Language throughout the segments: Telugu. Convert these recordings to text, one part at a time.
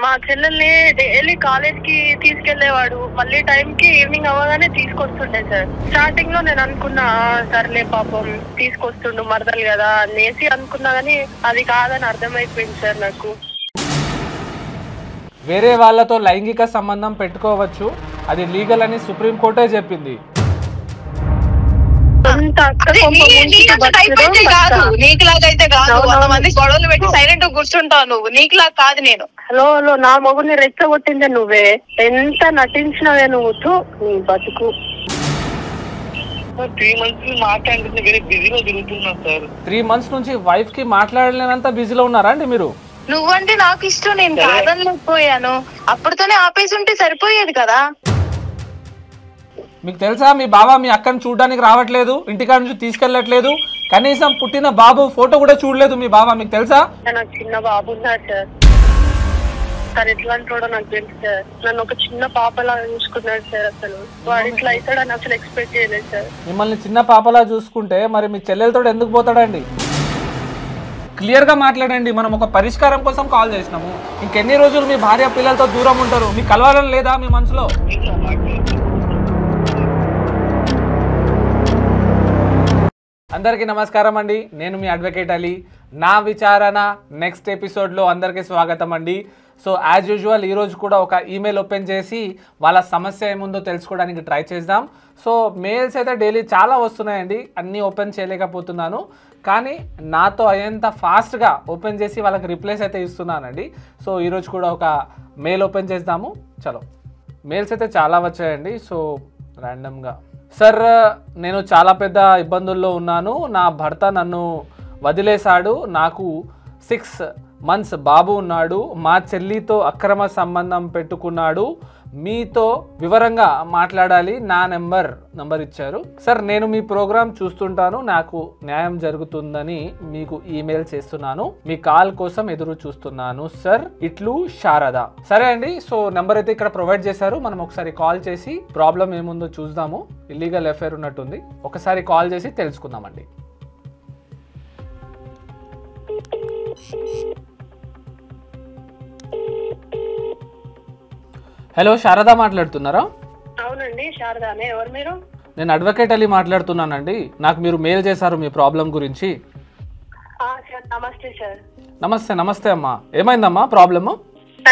మా చెల్లెల్ని డైలీ కాలేజ్ కి తీసుకెళ్లేవాడు. మళ్ళీ టైం కి ఈవినింగ్ అవ్వగానే తీసుకొస్తుండే సార్. స్టార్టింగ్ లో నేను అనుకున్నా సర్లే పాపం తీసుకొస్తుండు మరదలు కదా అనేసి అనుకున్నా గానీ అది కాదని అర్థమైపోయింది సార్ నాకు. వేరే వాళ్ళతో లైంగిక సంబంధం పెట్టుకోవచ్చు, అది లీగల్ అని సుప్రీంకోర్టే చెప్పింది. నీకులాగైతే కాదు, కొంతమంది గొడవలు పెట్టి సైలెంట్ కూర్చుంటావు నువ్వు. నీకులాగా కాదు నేను. హలో నా మొగుడిని రెచ్చగొట్టిందే నువ్వే. ఎంత నటించినవే నువ్వు నీ బతుకు. 3 months మాట్లాడుతుంది వేరే బిజీలో తిరుగుతున్నా సార్. 3 months నుంచి వైఫ్ కి మాట్లాడలేనంత బిజీలో ఉన్నారా అండి మీరు? నువ్వంటే నాకు ఇష్టం, నేను కాదనలేకపోయాను. అప్పటితోనే ఆపేసి ఉంటే సరిపోయేది కదా. మీకు తెలుసా మీ బావ మీ అక్కని చూడడానికి రావట్లేదు, ఇంటికాడ నుంచి తీసుకెళ్ళట్లేదు, కనీసం పుట్టిన బాబు ఫోటో కూడా చూడలేదు మీ బావ. మీకు తెలుసా? నాకు చిన్న బాబు ఉన్నాడు సార్. సార్ ఎట్లాంటి వాడో నాకు తెలుసు సార్. నన్ను ఒక చిన్న పాపలా చూసుకున్నాడు సార్. అసలు వాడు ఇట్లా అవుతాడని అసలు ఎక్స్పెక్ట్ చేయలేదు సార్. మిమ్మల్ని చిన్న పాపలా చూసుకుంటే మరి మీ చెల్లెలతో ఎందుకు పోతాడండి? క్లియర్ గా మాట్లాడండి. మనం ఒక పరిష్కారం కోసం కాల్ చేసినాము. ఇంకెన్ని రోజులు మీ భార్య పిల్లలతో దూరం ఉంటారు? మీకు కలవాలని లేదా మీ మనసులో? అందరికీ నమస్కారం అండి, నేను మీ అడ్వకేట్ అలీ. నా విచారణ నెక్స్ట్ ఎపిసోడ్లో అందరికీ స్వాగతం అండి. సో యాజ్ యూజువల్ ఈరోజు కూడా ఒక ఈమెయిల్ ఓపెన్ చేసి వాళ్ళ సమస్య ఏముందో తెలుసుకోవడానికి ట్రై చేద్దాం. సో మెయిల్స్ అయితే డైలీ చాలా వస్తున్నాయండి, అన్నీ ఓపెన్ చేయలేకపోతున్నాను, కానీ నాతో అయ్యేంత ఫాస్ట్గా ఓపెన్ చేసి వాళ్ళకి రిప్లైస్ అయితే ఇస్తున్నానండి. సో ఈరోజు కూడా ఒక మెయిల్ ఓపెన్ చేద్దాము. చలో, మెయిల్స్ అయితే చాలా వచ్చాయండి. సో ర్యాండమ్గా, సార్ నేను చాలా పెద్ద ఇబ్బందుల్లో ఉన్నాను. నా భర్త నన్ను వదిలేశాడు. నాకు 6 months బాబు ఉన్నాడు. మా చెల్లితో అక్రమ సంబంధం పెట్టుకున్నాడు. మీతో వివరంగా మాట్లాడాలి. నా నంబర్ ఇచ్చారు. సార్ నేను మీ ప్రోగ్రామ్ చూస్తుంటాను, నాకు న్యాయం జరుగుతుందని మీకు ఈమెయిల్ చేస్తున్నాను. మీ కాల్ కోసం ఎదురు చూస్తున్నాను సార్. ఇట్లు శారద. సరే అండి, సో నెంబర్ అయితే ఇక్కడ ప్రొవైడ్ చేశారు. మనం ఒకసారి కాల్ చేసి ప్రాబ్లం ఏముందో చూద్దాము. ఇల్లీగల్ అఫైర్ ఉన్నట్టుంది, ఒకసారి కాల్ చేసి తెలుసుకుందామండి. హలో, శారద మాట్లాడుతున్నారా? అవునండి, శారదానే. ఎవరు మీరు? నేను అడ్వకేట్ అలీ మాట్లాడుతున్నానండి. నాకు మీరు మెయిల్ చేశారు మీ ప్రాబ్లం గురించి. నమస్తే సార్. నమస్తే అమ్మా. ఏమైందమ్మా ప్రాబ్లమ్?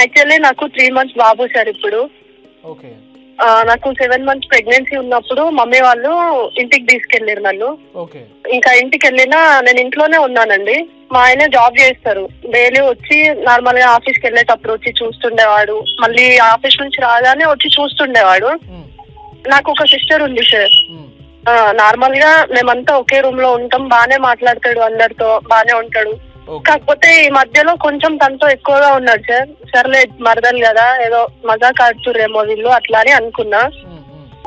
యాక్చువల్లీ నాకు 3 months బాబు సార్. ఇప్పుడు ఓకే, నాకు 7 months ప్రెగ్నెన్సీ ఉన్నప్పుడు మమ్మీ వాళ్ళు ఇంటికి తీసుకెళ్లారు నన్ను. ఓకే. ఇంకా ఇంటికి వెళ్ళినా నేను ఇంట్లోనే ఉన్నానండి. మా ఆయన జాబ్ చేస్తారు. డైలీ వచ్చి నార్మల్ గా ఆఫీస్కి వెళ్ళేటప్పుడు వచ్చి చూస్తుండేవాడు. మళ్ళీ ఆఫీస్ నుంచి రాగానే వచ్చి చూస్తుండేవాడు. నాకు ఒక సిస్టర్ ఉంది సార్. నార్మల్ గా మేమంతా ఒకే రూమ్ లో ఉంటాం. బానే మాట్లాడతాడు, అందరితో బానే ఉంటాడు. కాకపోతే ఈ మధ్యలో కొంచెం తనతో ఎక్కువగా ఉన్నాడు సార్. సర్లే మరదలు కదా, ఏదో మజాక్ ఆడుతుర్రేమో వీళ్ళు అట్లా అని అనుకున్నా.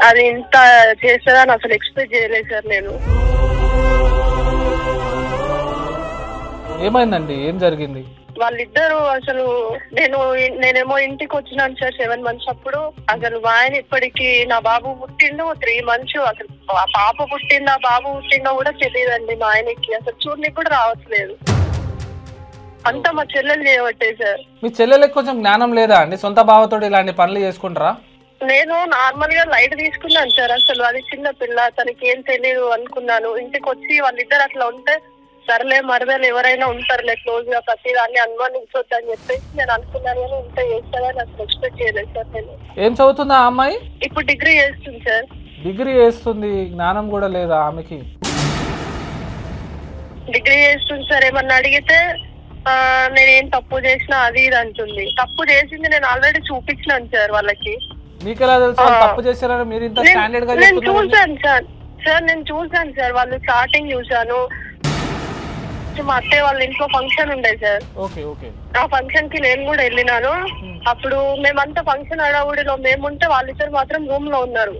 అది ఇంత చేస్తుందని అసలు ఎక్స్పెక్ట్ చేయలేదు సార్ నేను. ఏమైందండి? ఏం జరిగింది? వాళ్ళిద్దరు అసలు నేనేమో ఇంటికి వచ్చినాను సార్ 7 months అప్పుడు. అసలు మా ఆయన ఇప్పటికి నా బాబు పుట్టిండు 3 months. అసలు ఆ పాప పుట్టిందా బాబు పుట్టిందో కూడా తెలియదండి మా ఆయనకి. అసలు చూడనికి కూడా రావట్లేదు. అంతా మా చెల్లెలు చేయబట్టే సార్. మీ చెల్లెలకు కొంచెం జ్ఞానం లేదా అండి? సొంత బావతో ఇలాంటి పనులు చేసుకుంటారా? నేను నార్మల్ గా లైట్ తీసుకున్నాను సార్. అసలు అది చిన్న పిల్ల, తనకి ఏం తెలియదు అనుకున్నాను. ఇంటికి వచ్చి వాళ్ళిద్దరు అట్లా ఉంటే సర్లే మరదలు ఎవరైనా ఉంటారులే క్లోజ్ గా, ప్రతి దాన్ని అనుమానించొద్దు అని చెప్పేసి నేను అనుకున్నాను. కానీ ఇంత చేస్తానని అసలు ఎక్స్పెక్ట్ చేయలేదు సార్ నేను. ఏం చదువుతుందా ఆ అమ్మాయి? ఇప్పుడు డిగ్రీ చేస్తుంది సార్. డిగ్రీ చేస్తుంది, జ్ఞానం కూడా లేదా ఆమెకి? డిగ్రీ చేస్తుంది సార్. ఏమన్నా అడిగితే నేనేం తప్పు చేసినా అది ఇది అంటుంది. తప్పు చేసింది నేను ఆల్రెడీ చూపించినాను సార్ వాళ్ళకి. మీకు ఎలా తెలుసు తప్పు చేశారని? మీరు ఇంత స్టాండర్డ్ గా నేను చూసాను సార్. నేను చూసాను సార్. వాళ్ళు స్టార్టింగ్ చూసాను. మా అత్తయ్య వాళ్ళ ఇంట్లో ఫంక్షన్ ఉండే సార్. ఆ ఫంక్షన్ కి నేను కూడా వెళ్ళినాను. అప్పుడు మేమంతా ఫంక్షన్ హడావుడిలో మేముంటే వాళ్ళిద్దరు మాత్రం రూమ్ లో ఉన్నారు.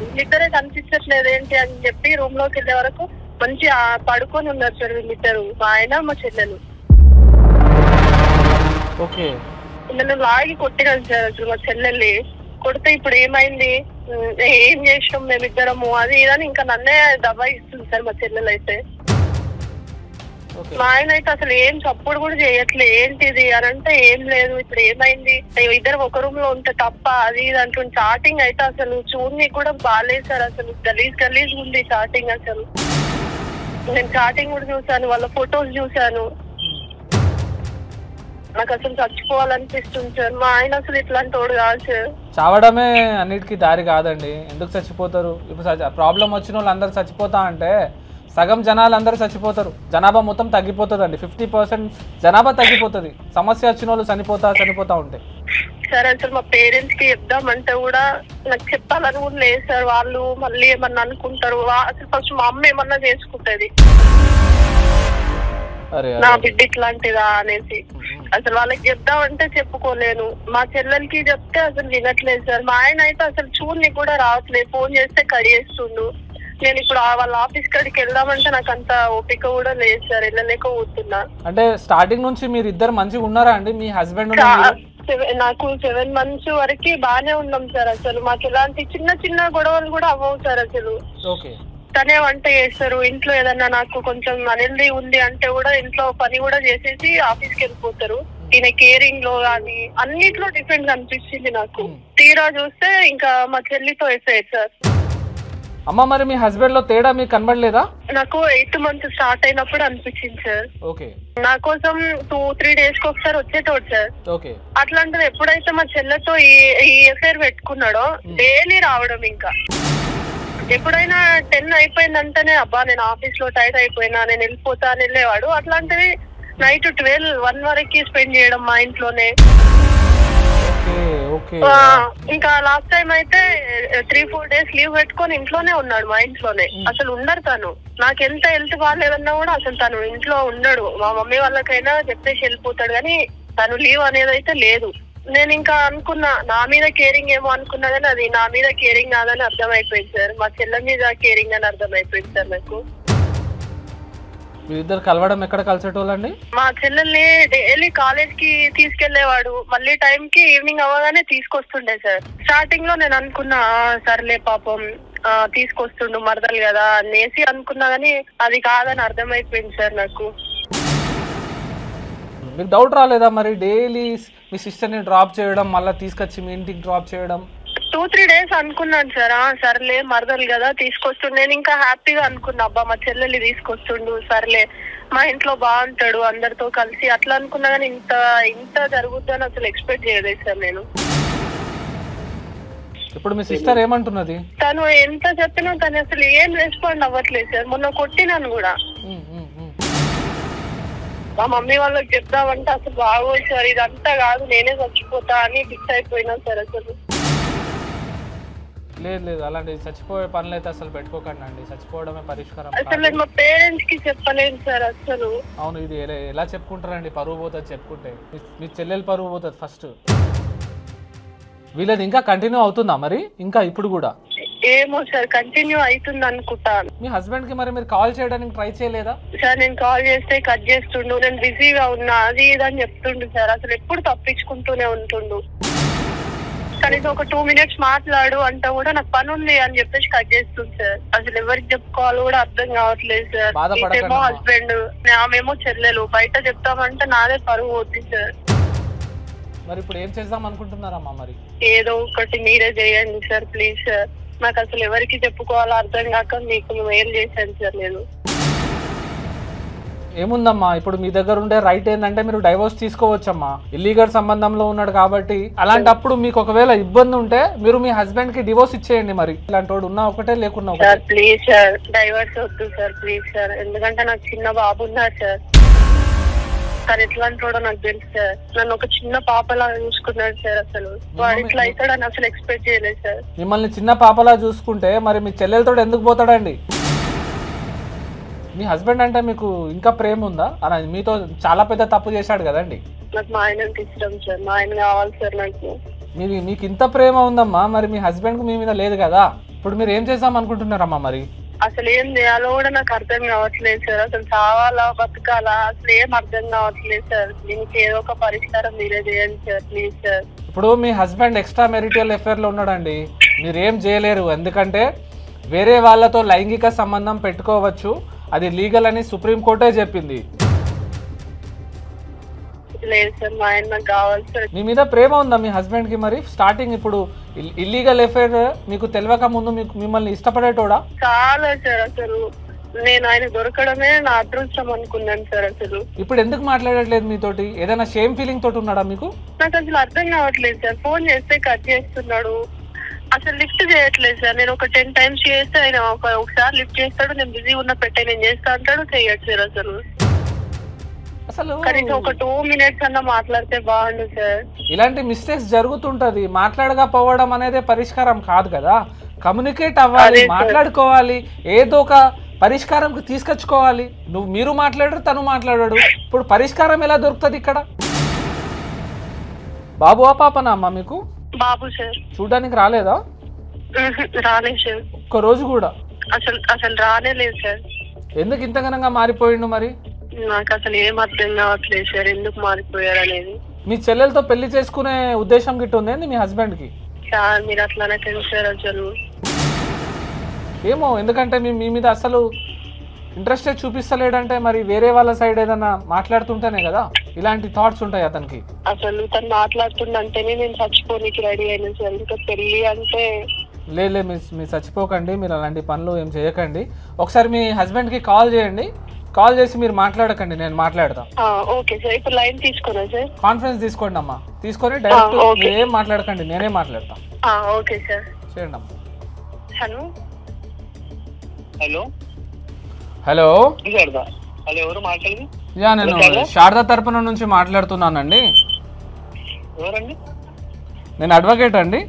వీళ్ళిద్దరే కనిపించట్లేదు ఏంటి అని చెప్పి రూమ్ లోకి వెళ్ళే వరకు మంచి పడుకొని ఉన్నారు సార్ వీళ్ళిద్దరు, మా ఆయన మా చెల్లెలు. నన్ను లాగి కొట్టినాను సార్ అసలు మా చెల్లెల్ని. కొడితే ఇప్పుడు ఏమైంది, ఏం చేసినాం మేమిద్దరము అది ఇదని ఇంకా నన్నే దబాయిస్తుంది సార్ మా చెల్లెలు అయితే. మా ఆయన అయితే అసలు ఏం సపోర్ట్ కూడా చేయట్లే. ఏంటిది అని అంటే ఏం లేదు, ఇప్పుడు ఏమైంది, ఇద్దరు ఒక రూమ్ లో ఉంటే తప్ప అది ఇది అంటుంది. చాటింగ్ అయితే అసలు చూడని కూడా బాగాలేదు సార్. అసలు గలీజ్ ఉంది చాటింగ్. అసలు నేను చాటింగ్ కూడా చూసాను, వాళ్ళ ఫొటోస్ చూసాను. నాకు అసలు చచ్చిపోవాలనిపిస్తుంది సార్. మా ఆయన అసలు ఇట్లాంటి తోడు కాదు సార్. చావడమే అన్నిటికీ దారి కాదండి. ఎందుకు చచ్చిపోతారు? ఇప్పుడు ప్రాబ్లం వచ్చిన వాళ్ళు అందరు చచ్చిపోతా అంటే సగం జనాలు అందరూ చచ్చిపోతారు, జనాభా మొత్తం తగ్గిపోతుందండి. 50% జనాభా తగ్గిపోతుంది. సమస్య వచ్చిన వాళ్ళు చనిపోతా ఉంటాయి. సార్ అసలు మా పేరెంట్స్ కి చెప్దామంటే కూడా నాకు చెప్పాలని కూడా లేదు సార్. వాళ్ళు మళ్ళీ ఏమన్నా అనుకుంటారు. అసలు ఫస్ట్ మా అమ్మ ఏమన్నా చేసుకుంటది నా బిడ్డ ఇట్లాంటిదా అనేసి. అసలు వాళ్ళకి చెప్దామంటే చెప్పుకోలేను. మా చెల్లెలకి చెప్తే అసలు వినట్లేదు సార్. మా ఆయన అయితే అసలు చూడని కూడా రావట్లేదు. ఫోన్ చేస్తే కడిగేస్తుండు. నేను ఇప్పుడు వాళ్ళ ఆఫీస్ కాడికి వెళ్దామంటే నాకు అంత ఓపిక కూడా లేదు సార్. వెళ్ళలేకపోతున్నా. అంటే స్టార్టింగ్ నుంచి మీరు ఇద్దరు మంచిగా ఉన్నారా అండి? మీ హస్బెండ్ నాకు 7 months వరకు బానే ఉన్నాం సార్. అసలు మాకు ఎలాంటి చిన్న గొడవలు కూడా అవ్వవు సార్. అసలు తనే వంట చేస్తారు. ఇంట్లో ఏదన్నా నాకు కొంచెం అనిల్ది ఉంది అంటే కూడా ఇంట్లో పని కూడా చేసేసి ఆఫీస్కి వెళ్ళిపోతారు. ఈయన కేరింగ్ లో కానీ అన్నిట్లో డిఫరెంట్ అనిపించింది నాకు. తీరా చూస్తే ఇంకా మా చెల్లితో వేసాయి సార్. అమ్మ మరి మీ హస్బెండ్ లో తేడా మీకు కనబడలేదా? నాకు 8th month స్టార్ట్ అయినప్పుడు అనిపించింది సార్. ఓకే. నా కోసం 2-3 days కి ఒకసారి వచ్చేటోడు సార్. ఓకే. అట్లాంటిది ఎప్పుడైతే మా చెల్లెతో ఈ ఎఫైర్ పెట్టుకున్నాడో డైలీ రావడం. ఇంకా ఎప్పుడైనా 10 అయిపోయిందంటేనే అబ్బా నేను ఆఫీస్ లో టైట్ అయిపోయినా నేను వెళ్ళిపోతా అని వెళ్ళేవాడు. అట్లాంటిది నైట్ 12-1 వరకు స్పెండ్ చేయడం మా ఇంట్లోనే. ఇంకా లాస్ట్ టైం అయితే 3-4 days లీవ్ పెట్టుకొని ఇంట్లోనే ఉన్నాడు. మా ఇంట్లోనే అసలు ఉండరు తను. నాకు ఎంత హెల్త్ బాగాలేదన్నా కూడా అసలు తను ఇంట్లో ఉండడు. మా మమ్మీ వాళ్ళకైనా చెప్పేసి వెళ్ళిపోతాడు కానీ తను లీవ్ అనేది అయితే లేదు. నేను ఇంకా అనుకున్నా నా మీద కేరింగ్ ఏమో అనుకున్నా కానీ అది నా మీద కేరింగ్ కాదని అర్థమైపోయింది సార్. మా చెల్లె మీద కేరింగ్ అని అర్థమైపోయింది సార్ నాకు. మీరిద్దరు కలవడం ఎక్కడ కలిసేటోళ్ళండి? మా చెల్లెల్ని డైలీ కాలేజ్ కి తీసుకెళ్లేవాడు. మళ్ళీ టైం కి ఈవినింగ్ అవ్వగానే తీసుకొస్తుండే సార్. స్టార్టింగ్ లో నేను అనుకున్నా సర్లే పాపం తీసుకొస్తుండు మరదలు కదా అనేసి అనుకున్నా కానీ అది కాదని అర్థమైపోయింది సార్ నాకు. మీకు డౌట్ రాలేదా మరి డైలీ మీ సిస్టర్ ని డ్రాప్ చేయడం మళ్ళీ తీసుకొచ్చి మీ ఇంటికి డ్రాప్ చేయడం? 2-3 days అనుకున్నాను సార్. సర్లే మరదలు కదా తీసుకొస్తుండు. నేను ఇంకా హ్యాపీగా అనుకున్నా అబ్బా మా చెల్లెల్ని తీసుకొస్తుండు సర్లే మా ఇంట్లో బాగుంటాడు అందరితో కలిసి అట్లా అనుకున్నా కానీ ఇంత జరుగుతుందని అసలు ఎక్స్పెక్ట్ చేయలేదు సార్ నేను. ఇప్పుడు మీ సిస్టర్ ఏమంటున్నది? తను ఎంత చెప్పినా తను అసలు ఏం రెస్పాండ్ అవ్వట్లేదు సార్. మొన్న కొట్టినాను కూడా. మా మమ్మీ వాళ్ళకి చెప్దామంటే అసలు బాగోదు సార్, ఇదంతా కాదు నేనే చచ్చిపోతా అని ఫిక్స్ అయిపోయినా సార్. అసలు లేదు అలాంటి చచ్చిపోయే పనులు అయితే అసలు పెట్టుకోకండి అండి. చచ్చిపోవడమే పరిష్కారం. అసలు మా పేరెంట్స్ కి చెప్పలేదు సార్ అసలు. అవును, ఇది ఎలా చెప్పుకుంటారండి? పరువు పోతుంది చెప్పుకుంటే. మీ చెల్లెలు పరువు పోతుంది ఫస్ట్. వీళ్ళది ఇంకా కంటిన్యూ అవుతుందా మరి? ఇంకా ఇప్పుడు కూడా ఏమో సార్ కంటిన్యూ అవుతుంది అనుకుంటాను. మీ హస్బెండ్ కి మరి మీరు కాల్ చేయడానికి ట్రై చేయలేదా? సార్ నేను కాల్ చేస్తే కట్ చేస్తుండు, నేను బిజీగా ఉన్నా అది ఇది అని చెప్తుండు సార్. అసలు ఎప్పుడు తప్పించుకుంటూనే ఉంటుండు. కనీసం ఒక 2 minutes మాట్లాడు అంటే కూడా నాకు పని ఉంది అని చెప్పేసి కట్ చేస్తుంది సార్. అసలు ఎవరికి చెప్పుకోవాలో కూడా అర్థం కావట్లేదు సార్. ఇదేమో హస్బెండ్, ఆమెమో చెల్లెలు. బయట చెప్తామంటే నాదే పరువు పోతుంది సార్. మరి ఇప్పుడు ఏం చేద్దాం అనుకుంటున్నారమ్మా? మరి ఏదో ఒకటి మీరే చేయండి సార్ ప్లీజ్ సార్. నాకు అసలు ఎవరికి చెప్పుకోవాలో అర్థం కాక మీకు మెయిల్ చేశాను సార్ నేను. ఏముందమ్మా, ఇప్పుడు మీ దగ్గర ఉండే రైట్ ఏంటంటే మీరు డైవోర్స్ తీసుకోవచ్చమ్మా. ఇల్లీగల్ సంబంధంలో ఉన్నాడు కాబట్టి. అలాంటప్పుడు మీకు ఒకవేళ ఇబ్బంది ఉంటే మీరు మీ హస్బెండ్ కి డివోర్స్ ఇచ్చేయండి. మరి ఇలాంటి వాడు ఉన్నా ఒకటే లేకున్నా ఒకటే. ప్లీజ్ సార్ డైవర్స్ వద్దు సార్ ప్లీజ్ సార్. ఎందుకంటే నాకు చిన్న బాబు ఉన్నారు సార్. సార్ ఎట్లాంటి వాడో నాకు తెలుసు సార్. నన్ను ఒక చిన్న పాపలా చూసుకున్నాడు సార్. అసలు వాడు ఇట్లా అవుతాడని అసలు ఎక్స్పెక్ట్ చేయలేదు సార్. మిమ్మల్ని చిన్న పాపలా చూసుకుంటే మరి మీ చెల్లెలతో ఎందుకు పోతాడండి? మీ హస్బెండ్ అంటే మీకు ఇంకా ప్రేమ ఉందా? అలా మీతో చాలా పెద్ద తప్పు చేశాడు కదండి. నాకు మా ఆయన ఇష్టం సార్. మా ఆయన కావాలి సార్ నాకు. మీకు ఇంత ప్రేమ ఉందమ్మా, మరి మీ హస్బెండ్ కు మీ మీద లేదు కదా. ఇప్పుడు మీరు ఏం చేద్దాం అనుకుంటున్నారమ్మా? మరి అసలు ఏం చేయాలో కూడా నాకు అర్థం కావట్లేదు సార్. అసలు చావాలా బతకాలా అసలు ఏం అర్థం కావట్లేదు సార్. దీనికి ఏదో ఒక పరిష్కారం మీరే చేయండి సార్ ప్లీజ్ సార్. ఇప్పుడు మీ హస్బెండ్ ఎక్స్ట్రా మ్యారిటల్ అఫేర్ లో ఉన్నాడండి. మీరేం చేయలేరు. ఎందుకంటే వేరే వాళ్ళతో లైంగిక సంబంధం పెట్టుకోవచ్చు, అది లీగల్ అని సుప్రీంకోర్టే చెప్పింది. లేదు సార్, మా ఆయన నాకు కావాలి సార్. మీ మీద ప్రేమ ఉందా మీ హస్బెండ్ కి? మరి స్టార్టింగ్ ఇప్పుడు ఇల్లీగల్ అఫైర్ మీకు తెలియక ముందు మిమ్మల్ని ఇష్టపడేటోడా? చాలా సార్, అసలు నేను ఆయన దొరకడమే నా అదృష్టం అనుకున్నాను సార్. అసలు ఇప్పుడు ఎందుకు మాట్లాడట్లేదు మీతోటి? ఏదైనా షేమ్ ఫీలింగ్ తోటి ఉన్నాడా మీకు? నాకు అసలు అర్థం కావట్లేదు సార్. ఫోన్ చేస్తే కట్ చేస్తున్నాడు, అసలు లిఫ్ట్ చేయట్లేదు సార్. నేను ఒక 10 times చేస్తే ఆయన ఒకసారి లిఫ్ట్ చేస్తాడు, నేను బిజీ ఉన్న పెట్టే నేను చేస్తా అంటాడు, చేయట్లేదు అసలు. అసలు కనీసం ఒక 2 minutes అన్నా మాట్లాడితే బాగుండు సార్. ఇలాంటి మిస్టేక్స్ జరుగుతుంటది. మాట్లాడకపోవడం అనేది పరిష్కారం కాదు కదా. కమ్యూనికేట్ అవ్వాలి, మాట్లాడుకోవాలి, ఏదో ఒక పరిష్కారంకి తీసుకొచ్చుకోవాలి. మీరు మాట్లాడరు, తను మాట్లాడాడు, ఇప్పుడు పరిష్కారం ఎలా దొరుకుతుంది ఇక్కడ? బాబువా పాపనా అమ్మా మీకు? బాబు సార్. చూడడానికి రాలేదా? రాలేదు సార్, ఒక్క రోజు కూడా అసలు రాలేదు సార్. ఎందుకు ఇంతగనంగా మారిపోయిండు మరి? నాకు అసలు ఏం అర్థం కావట్లేదు సార్, ఎందుకు మారిపోయారు అనేది. మీ చెల్లెలతో పెళ్లి చేసుకునే ఉద్దేశం గిట్ట ఉంది మీ హస్బెండ్ కి? సార్ మీరు అట్లానే సార్. అసలు ఏమో, ఎందుకంటే మీ మీద అసలు ఇంట్రెస్టే చూపిస్తలేడంటే మరి వేరే వాళ్ళ సైడ్ ఏదైనా మాట్లాడుతుంటేనే కదా ఇలాంటి థాట్స్ ఉంటాయి అతనికి. అసలు తను మాట్లాడుతుందంటేనే నేను చచ్చిపోనికి రెడీ అయినా సార్. ఇంకా పెళ్లి అంటే లేదు, మీరు చచ్చిపోకండి, మీరు అలాంటి పనులు ఏం చేయకండి. ఒకసారి మీ హస్బెండ్కి కాల్ చేయండి, కాల్ చేసి మీరు మాట్లాడకండి, నేను మాట్లాడతాను. Okay sir. ఇప్పుడు లైన్ తీసుకున్నా సార్. కాన్ఫరెన్స్ తీసుకోండి అమ్మా, తీసుకొని డైరెక్ట్ ఏం మాట్లాడకండి, నేనే మాట్లాడతాను. ఓకే సార్, చేయండి అమ్మా. హలో హలో హలో హలో, ఎవరు మాట్లాడేది? యా, నేను శారదా తరపున నుంచి మాట్లాడుతున్నానండి. ఎవరండి? నేను అడ్వకేట్ అండి,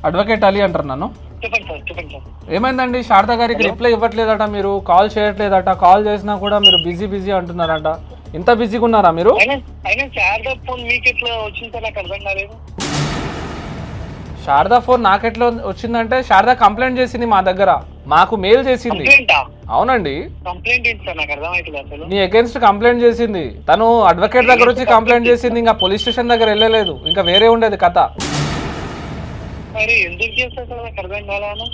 అడ్వకేట్ అలీ అంటారు నన్ను. చెప్పండి సార్, చెప్పండి సార్. ఏమైందండి? శారదా గారికి రిప్లై ఇవ్వట్లేదట, మీరు కాల్ చేయట్లేదట, కాల్ చేసినా కూడా మీరు బిజీ అంటున్నారట. ఇంత బిజీగా ఉన్నారా మీరు? అయినా శారదా ఫోన్ మీకు ఎట్లా వచ్చింది సార్? నాకు అర్థం కాలేదు. శారదా ఫోన్ నాకెట్లా వచ్చిందంటే శారదా కంప్లైంట్ చేసింది మా దగ్గర, మాకు మెయిల్ చేసింది. అవునండి. కంప్లైంట్ ఏంటి సార్? నాకు అర్థమవుతుంది. అసలు నీ అగేన్స్ట్ కంప్లైంట్ చేసింది తను. అడ్వకేట్ దగ్గర వచ్చి కంప్లైంట్ చేసింది, ఇంకా పోలీస్ స్టేషన్ దగ్గర వెళ్ళలేదు, ఇంకా వేరే ఉండేది కథ. మరి ఎందుకు చేస్తారు సార్? నాకు అర్థం కాలేదు.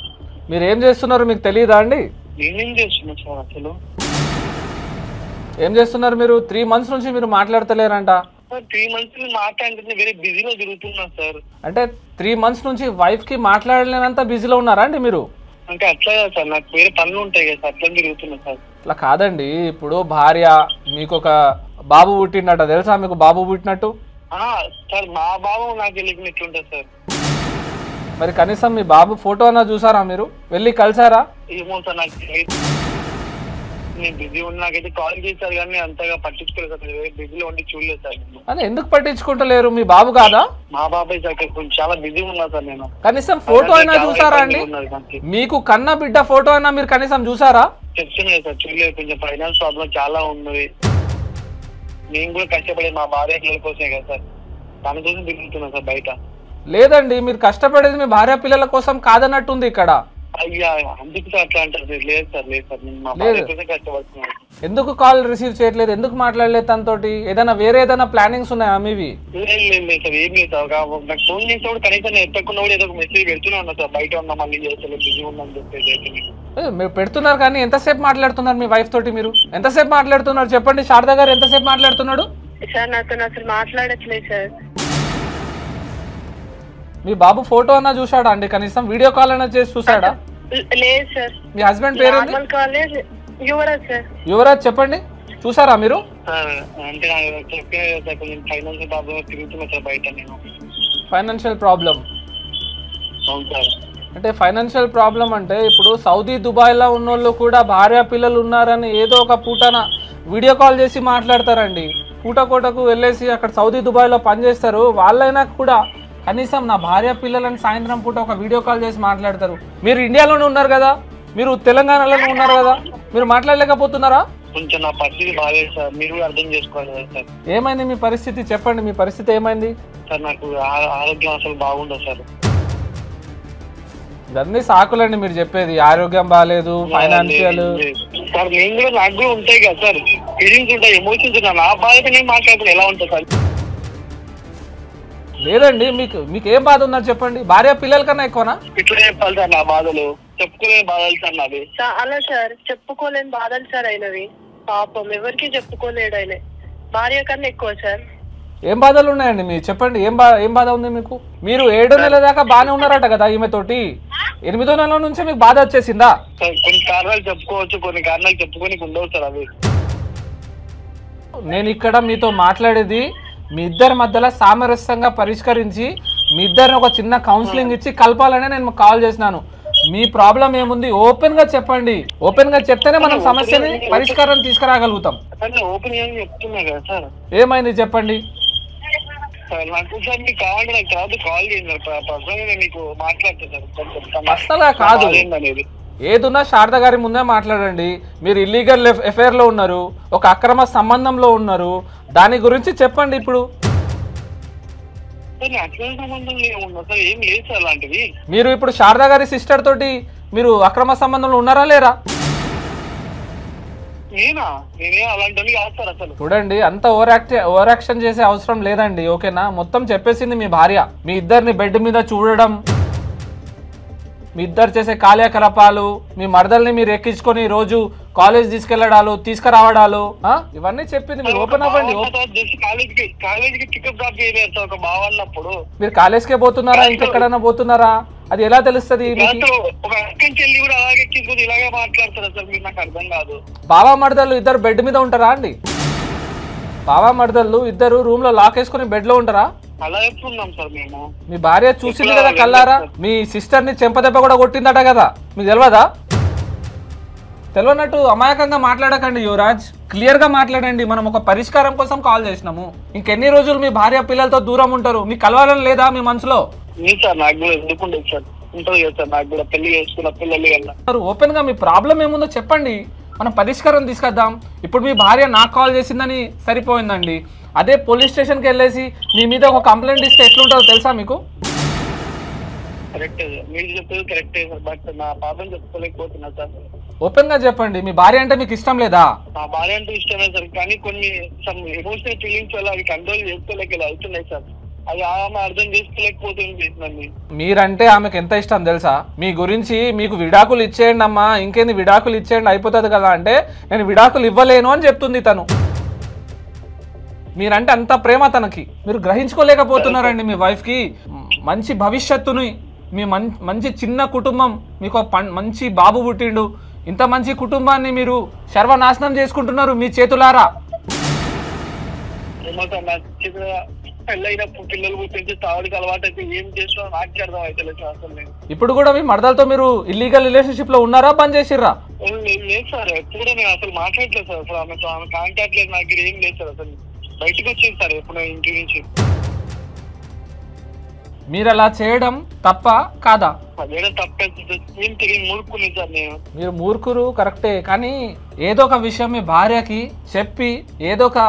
మీరు ఏం చేస్తున్నారు మీకు తెలియదా అండి? నేనేం చేస్తున్నా సార్? అసలు ఏం చేస్తున్నారు మీరు? 3 months నుంచి మీరు మాట్లాడతలేరంట. 3 months మాట్లాడుతుంది, వేరే బిజీలో తిరుగుతున్నా సార్. అంటే 3 months నుంచి వైఫ్ కి మాట్లాడలేనంత బిజీలో ఉన్నారా అండి మీరు? అంటే అట్లా సార్, నాకు వేరే పనులు ఉంటాయి కదా సార్, అట్లా తిరుగుతున్నా సార్. అట్లా కాదండి, ఇప్పుడు భార్య, మీకు ఒక బాబు పుట్టినట్ట తెలుసా? మీకు బాబు పుట్టినట్టు సార్? మా బాబు నాకు తెలియకుండా ఎట్లుంటుంది సార్? మరి కనీసం మీ బాబు ఫోటో అన్నా చూసారా మీరు? వెళ్ళి కలిసారా? ఏమో సార్, నాకు నేను బిజీ ఉన్నా. నాకైతే కాల్ చేశారు కానీ అంతగా పట్టించుకోలేదు సార్. బిజీలో ఉండి చూడలేదు సార్. అని ఎందుకు పట్టించుకుంటలేరు? మీ బాబు కాదా? మా బాబాయ్ సార్ కొంచెం చాలా బిజీ ఉన్నా సార్. నేను కనీసం ఫోటో అయినా చూసారా అండి? మీకు కన్న బిడ్డ ఫోటో అయినా మీరు కనీసం చూసారా? చెప్తున్నాయి సార్, చూడలేదు. కొంచెం ఫైనాన్స్ ప్రాబ్లం చాలా ఉన్నది. నేను కూడా కష్టపడేది మా భార్య పిల్లల కోసమే కదా సార్, దాని కోసం తిరుగుతున్నా సార్ బయట. లేదండి, మీరు కష్టపడేది మీ భార్య పిల్లల కోసం కాదన్నట్టుంది ఇక్కడ. అయ్యా, అందుకు సార్ అట్లా అంటారు. లేదు సార్, లేదు సార్, నేను మా భార్య కోసం కష్టపడుతున్నాను. ఎందుకు కాల్ రిసీవ్ చేయట్లేదు? ఎందుకు మాట్లాడలేదు తనతోటి? ఏదైనా వేరే ఏదైనా ప్లానింగ్స్ ఉన్నాయా మీవి? లేదు సార్, ఏం లేదు సార్. నాకు ఫోన్ చేసినప్పుడు కనీసం నేను ఎత్తకుండా కూడా ఏదో ఒక మెసేజ్ పెడుతున్నా ఉన్నా సార్. బయట ఉన్నా, మళ్ళీ చేస్తలేదు, బిజీ ఉందని చెప్పేసి. మీరు పెడుతున్నారు కానీ ఎంతసేపు మాట్లాడుతున్నారు మీ వైఫ్ తోటి? మీరు ఎంతసేపు మాట్లాడుతున్నారు చెప్పండి? శారదా గారు ఎంతసేపు మాట్లాడుతున్నాడు? సార్ నాతో అసలు మాట్లాడట్లేదు సార్. మీ బాబు ఫోటో అన్నా చూసాడా అండి? కనీసం వీడియో కాల్ అన్నా చేసి చూసాడా? లేదు సార్. మీ హస్బెండ్ పేరు యువరాజ్ సార్. యువరాజ్, చెప్పండి, చూసారా మీరు? అంటే కొంచెం ఫైనాన్షియల్ ప్రాబ్లమ్ తిరుగుతున్నా సార్ బయట నేను. Financial problem? అవును సార్. అంటే ఫైనాన్షియల్ ప్రాబ్లం అంటే ఇప్పుడు సౌదీ, దుబాయ్లో ఉన్నోళ్ళు కూడా భార్య పిల్లలు ఉన్నారని ఏదో ఒక పూటన వీడియో కాల్ చేసి మాట్లాడతారండి. పూటకోటకు వెళ్ళేసి అక్కడ సౌదీ, దుబాయ్లో పనిచేస్తారు. వాళ్ళైనా కూడా కనీసం నా భార్య పిల్లలని సాయంత్రం పూట ఒక వీడియో కాల్ చేసి మాట్లాడతారు. మీరు ఇండియాలోనే ఉన్నారు కదా, మీరు తెలంగాణలోనే ఉన్నారు కదా, మీరు మాట్లాడలేకపోతున్నారా? కొంచెం నా పరిస్థితి బాగాలేదు సార్, మీరు కూడా అర్థం చేసుకోవాలి కదా సార్. ఏమైంది మీ పరిస్థితి? చెప్పండి, మీ పరిస్థితి ఏమైంది? సార్ నాకు ఆరోగ్యం అసలు బాగుండదు సార్. ఇవన్నీ సాకులండి మీరు చెప్పేది. ఆరోగ్యం బాగాలేదు, ఫైనాన్షియల్. సార్ నేను కూడా, నాకు కూడా ఉంటాయి కదా సార్, ఫీలింగ్స్ ఉంటాయి, ఎమోషన్స్ ఉంటాయి. నా బాధ నేను మాట్లాడుతున్నా ఎలా ఉంటుంది సార్? లేదండి, మీకు ఏం బాధ ఉందని చెప్పండి. భార్య పిల్లల కన్నా ఎక్కువనా? ఇట్లా చెప్పాలి సార్, నా బాధలు చెప్పుకోలేని బాధలు సార్ నాది. చాలా సార్, చెప్పుకోలేని బాధలు సార్ అయినవి. పాపం ఎవరికి చెప్పుకోలేడు ఆయన. భార్య కన్నా ఎక్కువ సార్. ఏం బాధలు ఉన్నాయండి మీరు చెప్పండి, ఏం బాధ ఉంది మీకు? మీరు 7 నెలల దాకా బాగానే ఉన్నారట కదా ఈమెతోటి, 8వ నెల నుంచి మీకు బాధ వచ్చేసిందా? కొన్ని కారణాలు చెప్పుకోవచ్చు, కొన్ని కారణాలు చెప్పుకొని ఉండవు సార్ అవి. నేను ఇక్కడ మీతో మాట్లాడేది మీ ఇద్దరి మధ్యలో సామరస్యంగా పరిష్కరించి మీ ఇద్దరిని ఒక చిన్న కౌన్సిలింగ్ ఇచ్చి కలపాలనే నేను కాల్ చేసినాను. మీ ప్రాబ్లం ఏముంది ఓపెన్ గా చెప్పండి, ఓపెన్ గా చెప్తేనే మనం సమస్యని పరిష్కారం తీసుకురాగలుగుతాం. ఓపెన్ ఏం చెప్తున్నా కదా సార్. ఏమైంది చెప్పండి. నాకు సార్ మీకు కావాలి, నాకు తర్వాత కాల్ చేయండి పర్సనల్ గా మీకు మాట్లాడతాను. అసలు కాదు, ఏదున్నా శారద గారి ముందే మాట్లాడండి. మీరు ఇల్లీగల్ ఎఫైర్ లో ఉన్నారు, ఒక అక్రమ సంబంధంలో ఉన్నారు, దాని గురించి చెప్పండి. ఇప్పుడు మీరు ఇప్పుడు శారద గారి సిస్టర్ తోటి మీరు అక్రమ సంబంధంలో ఉన్నారా లేరా? చూడండి, అంత ఓవర్ యాక్షన్ చేసే అవసరం లేదండి, ఓకేనా? మొత్తం చెప్పేసింది మీ భార్య. మీ ఇద్దరిని బెడ్ మీద చూడడం, మీ ఇద్దరు చేసే కార్యకలాపాలు, మీ మరదల్ని మీరు ఎక్కించుకొని రోజు కాలేజ్ తీసుకెళ్లడాలు తీసుకురావడాలు, ఇవన్నీ చెప్పింది. మీరు ఓపెన్ అవ్వండి. మీరు కాలేజ్కే పోతున్నారా, ఇంకెక్కడైనా పోతున్నారా? అది ఎలా తెలుస్తుంది? బావా మరదళ్ళు ఇద్దరు బెడ్ మీద ఉంటారా అండి? బావా మరదళ్ళు ఇద్దరు రూమ్ లో లాక్ వేసుకుని బెడ్ లో ఉంటారా? మీ భార్య చూసింది కదా కల్లారా, మీ సిస్టర్ ని చెంపదెబ్బ కూడా కొట్టిందట కదా, మీకు తెలియదా? తెలియనట్టు అమాయకంగా మాట్లాడకండి యువరాజ్, క్లియర్ గా మాట్లాడండి. మనం ఒక పరిష్కారం కోసం కాల్ చేసినాము. ఇంకెన్ని రోజులు మీ భార్య పిల్లలతో దూరం ఉంటారు? మీకు కలవాలని లేదా మీ మనసులో? ఓపెన్ గా మీ ప్రాబ్లం ఏముందో చెప్పండి, మనం పరిష్కారం తీసుకొద్దాం. ఇప్పుడు మీ భార్య నాకు కాల్ చేసిందని సరిపోయిందండి, అదే పోలీస్ స్టేషన్కి వెళ్ళేసి మీ మీద ఒక కంప్లైంట్ ఇస్తే ఎట్లుంటుందో తెలుసా మీకు? ఓపెన్ గా చెప్పండి. మీ భార్య అంటే మీకు ఇష్టం లేదా? మా భార్య అంటే ఇష్టమే సార్, కానీ కొన్ని ఎమోషనల్ ఫీలింగ్స్ వల్ల అవి కంట్రోల్ చేసుకోలేక అవుతున్నాయి సార్. అది ఆమె అర్థం చేసుకోలేకపోతుంది. మీరంటే ఆమెకు ఎంత ఇష్టం తెలుసా? మీ గురించి మీకు విడాకులు ఇచ్చేయండి అమ్మా, ఇంకేంది విడాకులు ఇచ్చేయండి అయిపోతుంది కదా అంటే, నేను విడాకులు ఇవ్వలేను అని చెప్తుంది తను. మీరంటే అంత ప్రేమ తనకి, మీరు గ్రహించుకోలేకపోతున్నారండి. మీ వైఫ్కి మంచి భవిష్యత్తుని, మీ మంచి చిన్న కుటుంబం, మీకు మంచి బాబు పుట్టిండు, ఇంత మంచి కుటుంబాన్ని మీరు సర్వనాశనం చేసుకుంటున్నారు మీ చేతులారా. ఇప్పుడు కూడా మీ మరదలతో మీరు ఇల్లీగల్ రిలేషన్షిప్ లో ఉన్నారా, బంద్ చేసిర్రా? లేదు సార్, ఎప్పుడు నేను అసలు మాట్లాడలేదు సార్, అసలు ఆమె కాంటాక్ట్ లేదు, నాకు ఏం లేదు సార్. అసలు బయటకు వచ్చింది సార్ ఎప్పుడు ఇంటి నుంచి. మీరు అలా చేయడం తప్ప కాదా? మీరు మూర్ఖురు కరెక్టే, కానీ ఏదో ఒక విషయం మీ భార్యకి చెప్పి ఏదో ఒక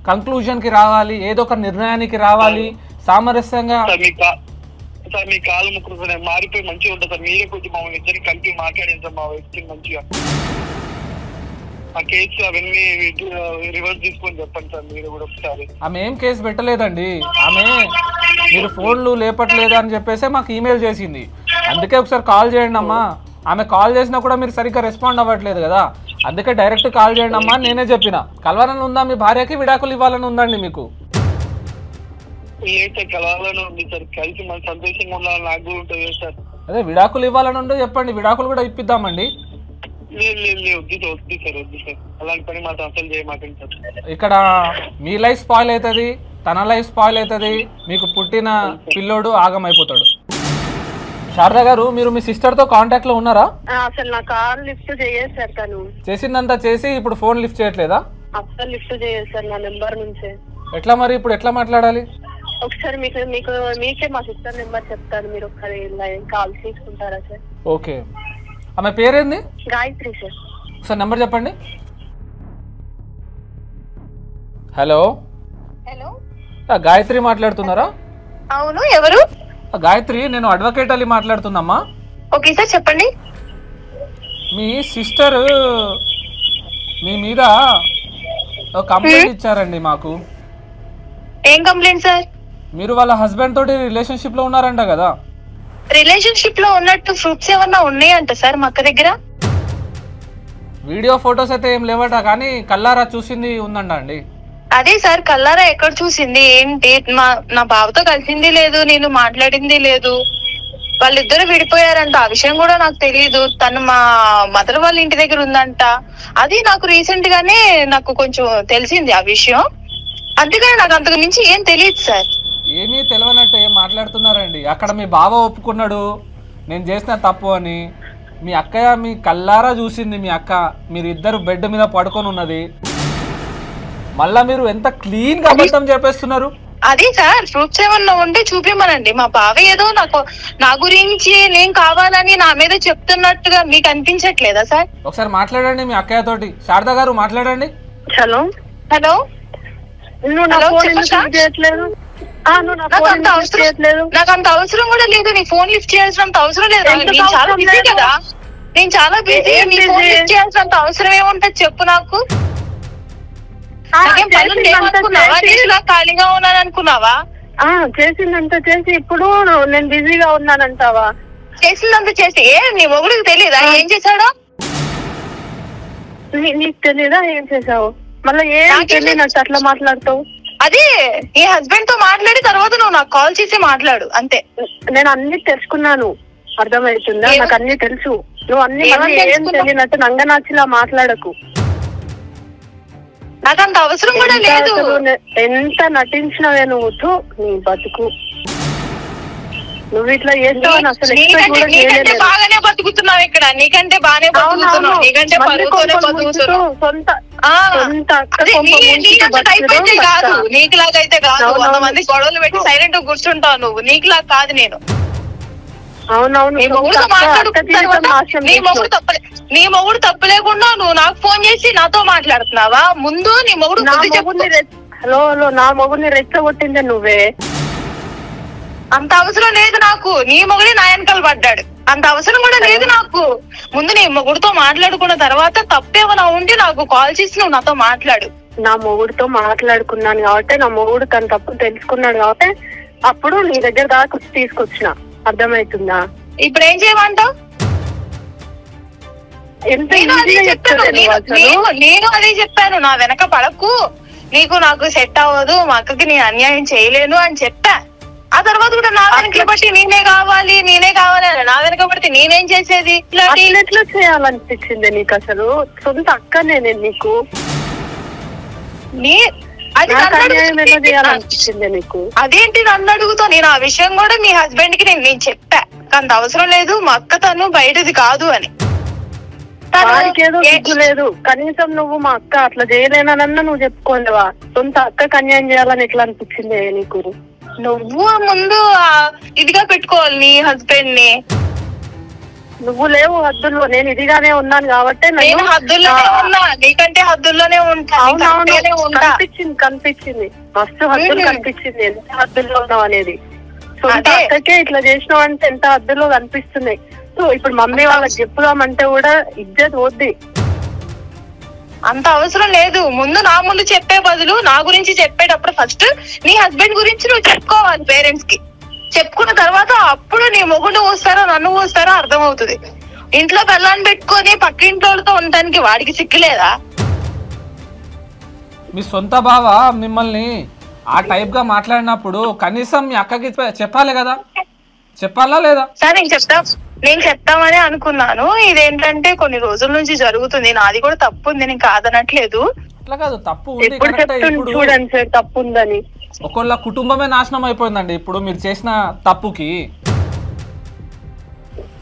కంక్లూజన్ కి రావాలి, ఏదో ఒక నిర్ణయానికి రావాలి సామరస్యంగా. సార్ మీ కాలు ముక్కులు మారిపోయి మంచిగా ఉంటుంది సార్, మీరే కొంచెం మమ్మల్ని ఇద్దరిని కలిపి మాట్లాడారు సార్ మా వ్యక్తిని మంచిగా. ఆ కేసు అవన్నీ రివర్స్ తీసుకొని చెప్పండి సార్ మీరు కూడా ఒకసారి. ఆమె ఏం కేసు పెట్టలేదండి, ఆమె మీరు ఫోన్లు లేపట్లేదు అని చెప్పేసి మాకు ఈమెయిల్ చేసింది, అందుకే ఒకసారి కాల్ చేయండి అమ్మా. ఆమె కాల్ చేసినా కూడా మీరు సరిగ్గా రెస్పాండ్ అవ్వట్లేదు కదా, అందుకే డైరెక్ట్ కాల్ చేయండి అమ్మా అని నేనే చెప్పిన. కలవాలని ఉందా మీ భార్యకి, విడాకులు ఇవ్వాలని ఉందండి మీకు? కలవాలని ఉంది సార్, కలిసి మన సంతోషంగా ఉండాలని నాకు కూడా ఉంటుంది సార్. అదే విడాకులు ఇవ్వాలని ఉంటే చెప్పండి, విడాకులు కూడా ఇప్పిద్దామండి. ఇక్కడ మీ లైఫ్ స్పాయిల్ అవుతుంది, తన లైఫ్ స్పాయిల్ అవుతుంది, మీకు పుట్టిన పిల్లోడు ఆగమైపోతాడు. శారద గారు, మీరు మీ సిస్టర్ తో కాంటాక్ట్ లో ఉన్నారా? అసలు నా కాల్ లిఫ్ట్ చేయలేదు సార్, తను చేసిందంతా చేసి ఇప్పుడు ఫోన్ లిఫ్ట్ చేయట్లేదా? అసలు లిఫ్ట్ చేయలేదు సార్ నా నెంబర్ నుంచే. ఎట్లా మరి ఇప్పుడు ఎట్లా మాట్లాడాలి? ఒకసారి మీకే మా సిస్టర్ నెంబర్ చెప్తాను, మీరు ఒకసారి కాల్ తీసుకుంటారా సార్? ఓకే. ఆమె పేరేంది? గాయత్రి సార్. ఒకసారి నెంబర్ చెప్పండి. హలో హలో, గాయత్రి మాట్లాడుతున్నారా? అవును, ఎవరు? గాయత్రి, నేను అడ్వకేట్ అలీ మాట్లాడుతున్నామ్మా. ఓకే సార్, చెప్పండి. మీ సిస్టర్ మీ మీద కంప్లైంట్ ఇచ్చారండి మాకు. ఏం కంప్లైంట్ సార్? మీరు వాళ్ళ హస్బెండ్ తోటి రిలేషన్షిప్ లో ఉన్నారంట కదా? రిలేషన్షిప్ లో ఉన్నట్టు ప్రూఫ్స్ ఏమన్నా ఉన్నాయంట సార్ మా అక్క దగ్గర? వీడియో ఫొటోస్ అయితే ఏం లేవట, కానీ కల్లారా చూసింది ఉందంట అండి. అదే సార్ కల్లారా ఎక్కడ చూసింది ఏంటి? నా బావతో కలిసింది లేదు, నేను మాట్లాడింది లేదు. వాళ్ళిద్దరు విడిపోయారంట, ఆ విషయం కూడా నాకు తెలియదు. తను మా మదర్ వాళ్ళ ఇంటి దగ్గర ఉందంట. అది నాకు రీసెంట్ గానే నాకు కొంచెం తెలిసింది ఆ విషయం. అందుకని నాకు అంతకు మించి ఏం తెలియదు సార్. ఏమీ తెలియనట్టు ఏం మాట్లాడుతున్నారండి? అక్కడ మీ బావ ఒప్పుకున్నాడు నేను చేసిన తప్పు అని. మీ అక్కయ్య మీ కల్లారా చూసింది. మీ అక్క మీరిద్దరు బెడ్ మీద పడుకొని ఉన్నది. మళ్ళా మీరు ఎంత క్లీన్ గా అబద్ధం చెప్పేస్తున్నారు. అదే సార్ ప్రూఫ్స్ ఏమన్నా ఉంటే చూపిమనండి. మా బావ ఏదో నా గురించి నేను కావాలని నా మీద చెప్తున్నట్టుగా మీకు అనిపించట్లేదా సార్? ఒకసారి మాట్లాడండి మీ అక్కయ్య తోటి. శారదా గారు మాట్లాడండి. హలో హలో నాకు అంత అవసరం కూడా లేదు. నీ ఫోన్ లిఫ్ట్ చేయాల్సినంత అవసరం లేదు. నేను చాలా బిజీ కదా, నేను చాలా బిజీ. నీ ఫోన్ లిఫ్ట్ చేయాల్సినంత అవసరం ఏముంటది చెప్పు నాకు? నాకేం పనులు లేవనుకున్నావా? నేను ఖాళీగా ఉన్నాను అనుకున్నావా? చేసిందంతా చేసి ఇప్పుడు నేను బిజీగా ఉన్నానంటావా? చేసిందంతా చేసి నీ మొగుడికి తెలియదా ఏం చేశాడో? నీకు తెలీదా ఏం చేసావు? మళ్ళీ ఏం తెలియనట్టు అట్లా మాట్లాడతావు? అదే నీ హస్బెండ్ తో మాట్లాడి తర్వాత నువ్వు నాకు కాల్ చేసి మాట్లాడు అంతే. నేను అన్ని తెలుసుకున్నాను, అర్థమవుతుందా? నాకు అన్ని తెలుసు. నువ్వు అన్ని ఏం తెలియనట్టు నంగనాచిలా మాట్లాడకు. నాకు అంత అవసరం కూడా లేదు. ఎంత నటించినవే నువ్వు నీ బతుకు. నువ్వు ఇట్లా చేస్తావని అసలు నీకంటే బాగానే బతుకుతున్నావు ఇక్కడ. నీకంటే బాగానే బతుకుతున్నావు, నీకంటే పరుగుతోనే బతుకుతున్నావు. కాదు నీకులాగైతే కాదు. 100 మంది గొడవలు పెట్టి సైలెంట్ గా కూర్చుంటావు నువ్వు. నీకులాగా కాదు నేను. నీ మొగుడు తప్పు లేకుండా నువ్వు నాకు ఫోన్ చేసి నాతో మాట్లాడుతున్నావా? ముందు నీ మొగుడు హలో నా మొగుడిని రెచ్చగొట్టిందే నువ్వే. అంత అవసరం లేదు నాకు. నీ మొగుడే నా వెనకాల పడ్డాడు, అంత అవసరం కూడా లేదు నాకు. ముందు నీ మొగుడుతో మాట్లాడుకున్న తర్వాత తప్పేమైనా ఉంటే నాకు కాల్ చేసి నువ్వు నాతో మాట్లాడు. నా మొగుడుతో మాట్లాడుకున్నాను కాబట్టి, నా మొగుడు తన తప్పు తెలుసుకున్నాడు కాబట్టి అప్పుడు నీ దగ్గర దాకా తీసుకొచ్చిన. అర్థమవుతుందా? ఇప్పుడు ఏం చేయమంటావు? నేను అదే చెప్పాను. నా వెనక పడకు, నీకు నాకు సెట్ అవ్వదు, మా అక్కకి నేను అన్యాయం చేయలేను అని చెప్పా. ఆ తర్వాత కూడా నా వెనక బట్టి నేనే కావాలి అని నా వెనక పడితే నేనేం చేసేది? ఎట్లా చేయాలనిపించింది నీకు? అసలు సొంత అక్కనే నేను నీకు. అదేంటి నన్ను అడుగుతా? నేను ఆ విషయం కూడా మీ హస్బెండ్ కి నేను చెప్పా. అంత అవసరం లేదు, మా అక్క తను బయటది కాదు అని. ఏదో సిగ్గు లేదు. కనీసం నువ్వు మా అక్క అట్లా చేయలేనన్నా నువ్వు చెప్పుకోలేవా? సొంత అక్కకి అన్యాయం చేయాలని ఎట్లా అనిపించింది నీకు? నువ్వు ముందు ఇదిగా పెట్టుకోవాలి నీ హస్బెండ్ ని. నువ్వు లేవు హద్దుల్లో, నేను ఇదిగానే ఉన్నాను కాబట్టి నేను హద్దుల్లోనే ఉన్నా, నీకంటే హద్దుల్లోనే కనిపించింది మస్తు హద్దులు కనిపించింది. ఎంత హద్దుల్లో ఉన్నావు అనేది. సొంత అక్కకే ఇట్లా చేసినావు అంటే ఎంత హద్దులో కనిపిస్తున్నాయి. సో ఇప్పుడు మమ్మీ వాళ్ళకి చెప్పుదామంటే కూడా ఇజ్జత్ పోద్ది. అంత అవసరం లేదు. ముందు చెప్పే బదులు నా గురించి చెప్పేటప్పుడు ఫస్ట్ నీ హస్బెండ్ గురించి నువ్వు చెప్పుకోవాలి పేరెంట్స్ కి. చెప్పుకున్న తర్వాత అప్పుడు నీ మొగుడు ఊస్తారో నన్ను ఊస్తారో అర్థమవుతుంది. ఇంట్లో పిల్లని పెట్టుకొని పక్కింట్లోతో ఉండటానికి వాడికి సిక్కులేదా? మీ సొంత బావ మిమ్మల్ని ఆ టైప్ గా మాట్లాడినప్పుడు కనీసం మీ అక్కకి చెప్పాలి కదా, చెప్పాలా లేదా? సార్ నేను చెప్తామని అనుకున్నాను. ఇదేంటంటే కొన్ని రోజుల నుంచి జరుగుతుంది. నాది కూడా తప్పు ఉంది, నేను కాదనట్లేదు. అట్లా కాదు, తప్పు ఉంది. చూడండి సార్ తప్పు ఉందని. ఒకళ్ళ కుటుంబమే నాశనం అయిపోయిందండి ఇప్పుడు మీరు చేసిన తప్పుకి.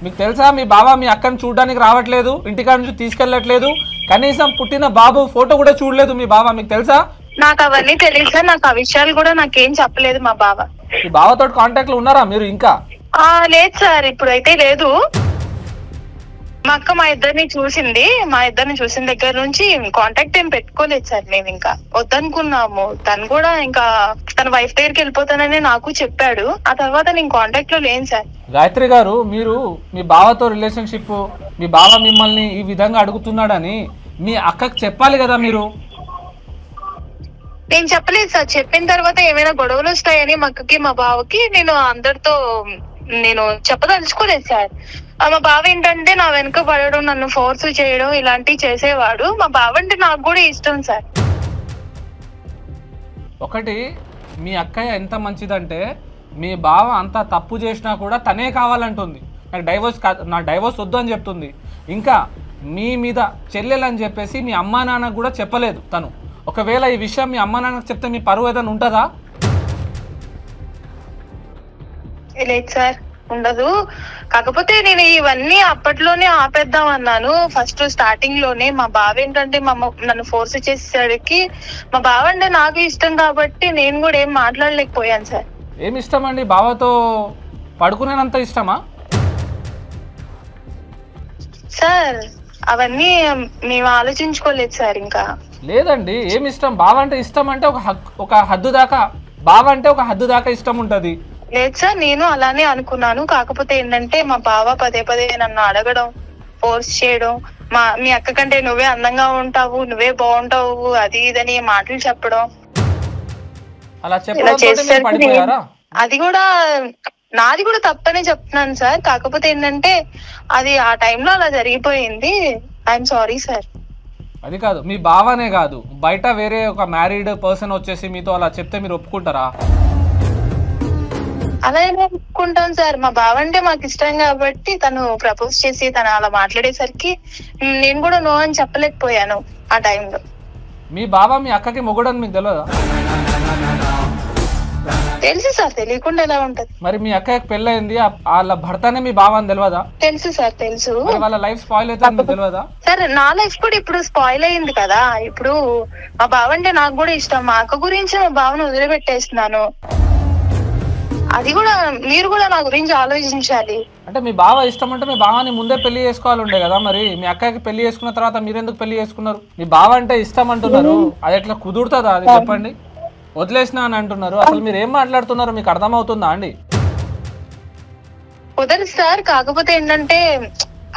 మీకు తెలుసా మీ బావ మీ అక్కని చూడడానికి రావట్లేదు, ఇంటికాడ నుంచి తీసుకెళ్ళట్లేదు, కనీసం పుట్టిన బాబు ఫోటో కూడా చూడలేదు మీ బావ. మీకు తెలుసా? నాకు అవన్నీ తెలియదు సార్. నాకు ఆ విషయాలు కూడా నాకేం చెప్పలేదు మా బావ. మీ బావతో కాంటాక్ట్ లో ఉన్నారా మీరు ఇంకా? లేదు సార్, ఇప్పుడైతే లేదు. మా అక్క మా ఇద్దరిని చూసిన దగ్గర నుంచి కాంటాక్ట్ ఏం పెట్టుకోలేదు సార్. మేము ఇంకా వద్దనుకున్నాము. తను కూడా ఇంకా తన వైఫ్ దగ్గరికి వెళ్ళిపోతానని నాకు చెప్పాడు. ఆ తర్వాత నేను కాంటాక్ట్ లో లేను సార్. గాయత్రి గారు, మీరు మీ బావతో రిలేషన్షిప్, మీ బావ మిమ్మల్ని ఈ విధంగా అడుగుతున్నాడని మీ అక్కకి చెప్పాలి కదా మీరు. నేను చెప్పలేదు సార్. చెప్పిన తర్వాత ఏమైనా గొడవలు వస్తాయని మా అక్కకి మా బావకి నేను అందరితో చెప్పదలుచుకోలేదు సార్. మా బావ ఏంటంటే నా వెనక పడడం, నన్ను ఫోర్స్ చేయడం ఇలాంటివి చేసేవాడు. మా బావ అంటే నాకు కూడా ఇష్టం సార్. ఒకటి మీ అక్కయ్య ఎంత మంచిదంటే మీ బావ అంత తప్పు చేసినా కూడా తనే కావాలంటుంది. నాకు డైవోర్స్ వద్దు అని చెప్తుంది. ఇంకా మీ మీద చెల్లెలని చెప్పేసి మీ అమ్మా నాన్నకు కూడా చెప్పలేదు తను. ఒకవేళ ఈ విషయం మీ అమ్మా నాన్నకు చెప్తే మీ పరువు ఏదైనా ఉంటుందా? లేదు సార్, ఉండదు. కాకపోతే నేను ఇవన్నీ అప్పట్లోనే ఆపేద్దాం అన్నాను. ఫస్ట్ స్టార్టింగ్ లోనే మా బావ ఏంటంటే నన్ను ఫోర్స్ చేసేసరికి మా బావ అంటే నాకు ఇష్టం కాబట్టి నేను కూడా ఏం మాట్లాడలేకపోయాను సార్. ఏమి ఇష్టం అండి? బావతో పడుకునేనంత ఇష్టమా? సార్ అవన్నీ మేము ఆలోచించుకోలేదు సార్. ఇంకా లేదండి, ఏమి ఇష్టం? బావ అంటే ఇష్టం అంటే ఒక హద్దు దాకా, బావ అంటే ఒక హద్దు దాకా ఇష్టం ఉంటుంది. లేదు సార్, నేను అలానే అనుకున్నాను. కాకపోతే ఏంటంటే మా బావ పదే పదే నన్ను అడగడం, ఫోర్స్ చేయడం, మీ అక్క కంటే నువ్వే అందంగా ఉంటావు, నువ్వే బాగుంటావు, అది ఇదని మాటలు చెప్పడం, అలా చెప్పడం అది కూడా నాది కూడా తప్పనే చెప్తున్నాను సార్. కాకపోతే ఏంటంటే అది ఆ టైంలో అలా జరిగిపోయింది. I'm sorry sir. అది కాదు, మీ బావనే కాదు, బయట వేరే ఒక మ్యారీడ్ పర్సన్ వచ్చేసి మీతో అలా చెప్తే మీరు ఒప్పుకుంటారా? అలా ఏమో ఒప్పుకుంటాను సార్. మా బావ అంటే మాకు ఇష్టం కాబట్టి తను ప్రపోజ్ చేసి తను అలా మాట్లాడేసరికి నేను కూడా నో అని చెప్పలేకపోయాను ఆ టైంలో. మీ బావ మీ అక్కకి మొగుడని మీకు తెలియదా? తెలుసు సార్, తెలియకుండా ఎలా ఉంటది. మరి మీ అక్కకి పెళ్ళయింది, వాళ్ళ భర్తనే మీ బావ అని తెలియదా? తెలుసు సార్, తెలుసు. వాళ్ళ లైఫ్ స్పాయిల్ అయితే మీకు తెలియదా? సార్ నా లైఫ్ కూడా ఇప్పుడు స్పాయిల్ అయింది కదా. ఇప్పుడు మా బావ అంటే నాకు కూడా ఇష్టం. మా అక్క గురించి మా బావను వదిలిపెట్టేస్తున్నాను. అది కూడా మీరు కూడా నా గురించి ఆలోచించాలి. అంటే మీ బావ ఇష్టం అంటే మీ బావని ముందే పెళ్లి చేసుకోవాలి ఉండే కదా. మరి మీ అక్కకి పెళ్లి చేసుకున్న తర్వాత మీరు ఎందుకు పెళ్లి చేసుకున్నారు? మీ బావ అంటే ఇష్టం అంటున్నారు, అది ఎట్లా కుదురుతుందా అది చెప్పండి? వదిలేసినా అని అంటున్నారు. అసలు మీరు ఏం మాట్లాడుతున్నారు మీకు అర్థమవుతుందా అండి? కుదరదు సార్. కాకపోతే ఏంటంటే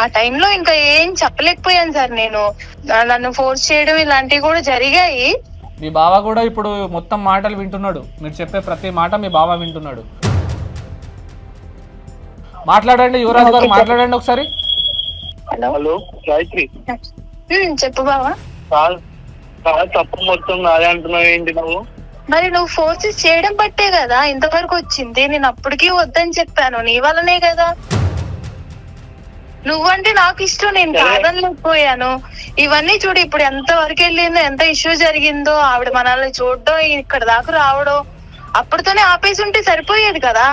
ఆ టైంలో ఇంకా ఏం చెప్పలేకపోయాను సార్. నేను నన్ను ఫోర్స్ చేయడం ఇలాంటివి కూడా జరిగాయి. మీ బావ కూడా ఇప్పుడు మొత్తం మాటలు వింటున్నాడు, మీరు చెప్పే ప్రతి మాట మీ బావ వింటున్నాడు. మాట్లాడండి యువరాజ్ గారు, మాట్లాడండి ఒకసారి. హలో గాయత్రి, చెప్పు బావా. తప్పు మొత్తం నాదే అంటున్నావు ఏంటి నువ్వు? మరి నువ్వు ఫోర్సెస్ చేయడం బట్టే కదా ఇంతవరకు వచ్చింది. నేను అప్పటికీ వద్దని చెప్పాను, నీ వల్లనే కదా. నువ్వంటే నాకు ఇష్టం, నేను కాదనలేకపోయాను. ఇవన్నీ చూడు ఇప్పుడు ఎంత వరకు వెళ్ళిందో, ఎంత ఇష్యూ జరిగిందో. ఆవిడ మనల్ని చూడడం, ఇక్కడ దాకా రావడం, అప్పటితోనే ఆపేసి ఉంటే సరిపోయేది కదా.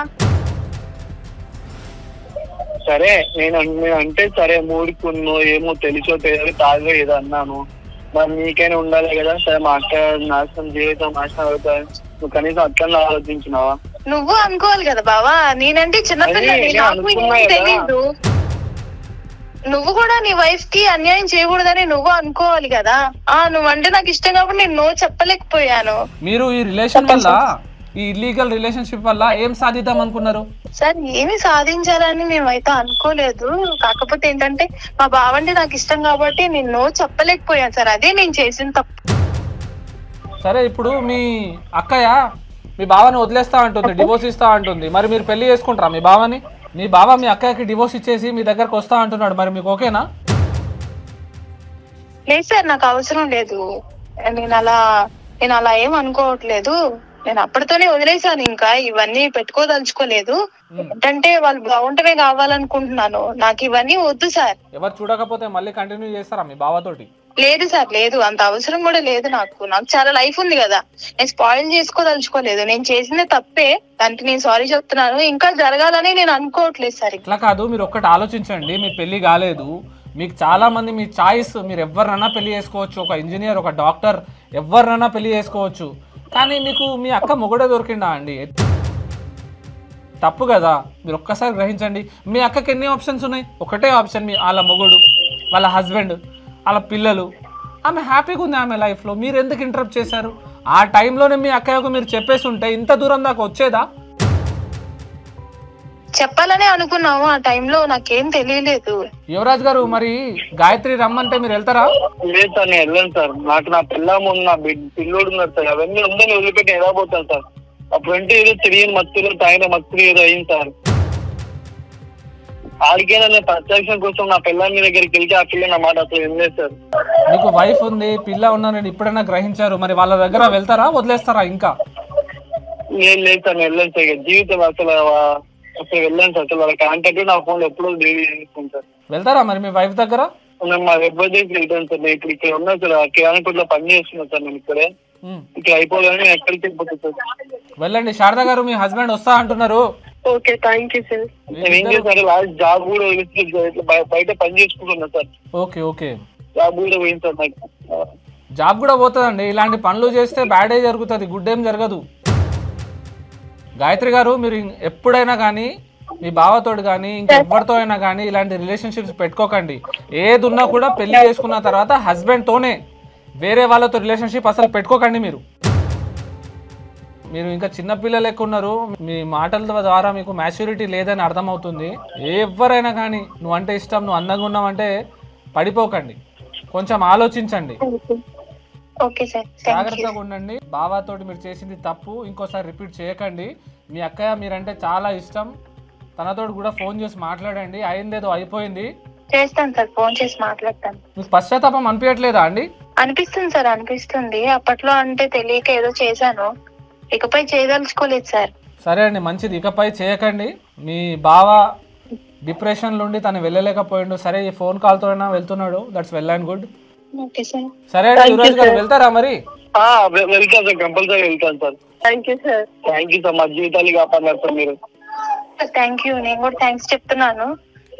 సరే నేను అంటే సరే మూడుకున్నో ఏమో తెలిసో తెలియదు తాగో ఏదో అన్నాను. మరి నీకైనా ఉండాలి కదా. సరే మా అక్క నాశనం జీవితం నాశనం అవుతాయి, నువ్వు కనీసం అట్లా ఆలోచించినావా? నువ్వు అనుకోవాలి కదా బావా, నేనంటే చిన్నపిల్లని, నాకు ఏం తెలీదు. నువ్వు కూడా నీ వైఫ్ కి అన్యాయం చేయకూడదని నువ్వు అనుకోవాలి కదా. నువ్వంటే నాకు ఇష్టం కాబట్టి నేను నో చెప్పలేకపోయాను. మీరు ఈ రిలేషన్ వల్ల, ఈ ఇల్లీగల్ రిలేషన్షిప్ వల్ల ఏం సాధిద్దాం అనుకున్నారు? సార్ ఏమి సాధించాలని మేమైతే అనుకోలేదు. కాకపోతే ఏంటంటే మా బావ అంటే నాకు ఇష్టం కాబట్టి నేను నో చెప్పలేకపోయాను సార్. అదే నేను చేసిన తప్పు. సరే ఇప్పుడు మీ అక్కయ్య మీ బావని వదిలేస్తా అంటుంది, డివోర్స్ ఇస్తా అంటుంది. మరి మీరు పెళ్లి చేసుకుంటారా మీ బావని? మీ బావ మీ అక్కయ్యకి డివోర్స్ ఇచ్చేసి మీ దగ్గరకు వస్తా అంటున్నాడు, మరి మీకు ఓకేనా? లేదు సార్, నాకు అవసరం లేదు. నేను అలా ఏం అనుకోవట్లేదు. నేను అప్పటితోనే వదిలేసాను, ఇంకా ఇవన్నీ పెట్టుకోదలుచుకోలేదు. ఏంటంటే వాళ్ళు బాగుంటమే కావాలనుకుంటున్నాను. నాకు ఇవన్నీ వద్దు సార్. ఎవరు చూడకపోతే మళ్ళీ కంటిన్యూ చేస్తారా మీ బావతోటి? లేదు సార్, లేదు, అంత అవసరం కూడా లేదు. నాకు చాలా లైఫ్ ఉంది కదా. నేను స్పాయిల్ చేసుకోదలుచుకోలేదు. నేను చేసిందే తప్పే, దానికి నేను సారీ చెప్తున్నాను. ఇంకా జరగాలని నేను అనుకోవట్లేదు సార్. ఇట్లా కాదు, మీరు ఒక్కటి ఆలోచించండి. మీ పెళ్లి కాలేదు, మీకు చాలా మంది, మీ చాయిస్, మీరు ఎవరినైనా పెళ్లి చేసుకోవచ్చు. ఒక ఇంజనీర్, ఒక డాక్టర్, ఎవరినైనా పెళ్లి చేసుకోవచ్చు. కానీ మీకు మీ అక్క మొగుడే దొరికిండా అండి? తప్పు కదా. మీరు ఒక్కసారి గ్రహించండి. మీ అక్కకి ఎన్ని ఆప్షన్స్ ఉన్నాయి? ఒకటే ఆప్షన్, వాళ్ళ మొగుడు, వాళ్ళ హస్బెండ్, వాళ్ళ పిల్లలు. ఆమె హ్యాపీగా ఉంది ఆమె లైఫ్లో. మీరు ఎందుకు ఇంటరప్ట్ చేశారు? ఆ టైంలోనే మీ అక్కయ్యకు మీరు చెప్పేసి ఉంటే ఇంత దూరం దాకా వచ్చేదా? చెప్పాలనే అనుకున్నాము. ఆ టైంలో నాకేం తెలియలేదు. యువరాజ్ గారు, మరి గాయత్రి రమ్మంటే మీరు వెళ్తారా? లేదు సార్, నేను వెళ్ళాను సార్. నాకు నా పిల్లము నా పిల్లోడు ఉన్నారు సార్. అవన్నీ ఉందని వదిలిపెట్టి ఎలా పోతాను సార్? అప్పుడంటే ఏదో తెలియని మత్తులు తాగిన మత్తులు ఏదో అయింది సార్. ఆడికైనా నేను ప్రత్యక్షం కోసం నా పిల్లల దగ్గరికి వెళ్తే ఆ పిల్ల నా మాట అసలు ఏం లేదు సార్. మీకు వైఫ్ ఉంది, పిల్ల ఉన్నారని ఇప్పుడైనా గ్రహించారు, మరి వాళ్ళ దగ్గర వెళ్తారా వదిలేస్తారా? ఇంకా నేను లేదు సార్, నేను వెళ్ళాను సార్. జీవితం అసలు వెళ్ళాను సార్. అసలు వాళ్ళ కాంటాక్ట్ నా ఫోన్ ఎప్పుడూ చేసుకుంటాను. వెళ్తారా మరి మీ వైఫ్ దగ్గర? నేను మా వెబ్బర్ దగ్గరికి వెళ్తాను సార్. నేను ఇప్పుడు ఇక్కడ ఉన్నా సార్, కిరాణపూర్లో పని చేస్తున్నాను సార్. నేను ఇక్కడే ఇక్కడ అయిపోగానే నేను ఎక్కడికి వెళ్ళిపోతాను సార్. వెళ్ళండి. శారద గారు మీ హస్బెండ్ వస్తా అంటున్నారు. Okay, thank you sir. నేను ఏం చేశాను, లాస్ట్ జాబ్ కూడా బయట పని చేసుకుంటున్నా సార్. ఓకే ఓకే, జాబ్ కూడా పోయింది సార్ నాకు. జాబ్ కూడా పోతుందండి. ఇలాంటి పనులు చేస్తే బ్యాడే జరుగుతుంది, గుడ్ ఏం జరగదు. గాయత్రి గారు, మీరు ఎప్పుడైనా కానీ మీ బావతోడు కానీ ఇంకెవరితో అయినా కానీ ఇలాంటి రిలేషన్షిప్స్ పెట్టుకోకండి. ఏది ఉన్నా కూడా పెళ్లి చేసుకున్న తర్వాత హస్బెండ్తోనే, వేరే వాళ్ళతో రిలేషన్షిప్ అసలు పెట్టుకోకండి. మీరు ఇంకా చిన్నపిల్లలు లెక్క ఉన్నారు. మీ మాటల ద్వారా మీకు మ్యాచ్యూరిటీ లేదని అర్థమవుతుంది. ఎవరైనా కానీ నువ్వంటే ఇష్టం, నువ్వు అందంగా ఉన్నావంటే పడిపోకండి, కొంచెం ఆలోచించండి, జాగ్రత్తగా ఉండండి. బావాతోటి మీరు చేసింది తప్పు, ఇంకోసారి రిపీట్ చేయకండి. మీ అక్కయ్య మీరంటే చాలా ఇష్టం, తనతోటి కూడా ఫోన్ చేసి మాట్లాడండి. అయిందేదో అయిపోయింది. చేస్తాను సార్, ఫోన్ చేసి మాట్లాడతాను. మీకు పశ్చాత్తాపం అనిపించట్లేదా అండి? అనిపిస్తుంది సార్, అనిపిస్తుంది. అప్పట్లో అంటే తెలియక ఏదో చేశాను, ఇకపై చేయదలుచుకోలేదు సార్. సరే అండి, మంచిది. ఇకపై చేయకండి. మీ బావ డిప్రెషన్ నుండి తను వెళ్ళలేకపోయిండు. సరే, ఈ ఫోన్ కాల్ తో అయినా వెళ్తున్నాడు, that's well and good. Okay sir. సరే అండి, యువరాజ్ గారు వెళ్తారా మరి? వెళ్తాను సార్, కంపల్సరీ వెళ్తాను sir. Thank you sir. Thank you sir, మా జీవితాలు కాపాడారు సార్ మీరు. Thank you. నేను కూడా థ్యాంక్స్ చెప్తున్నాను.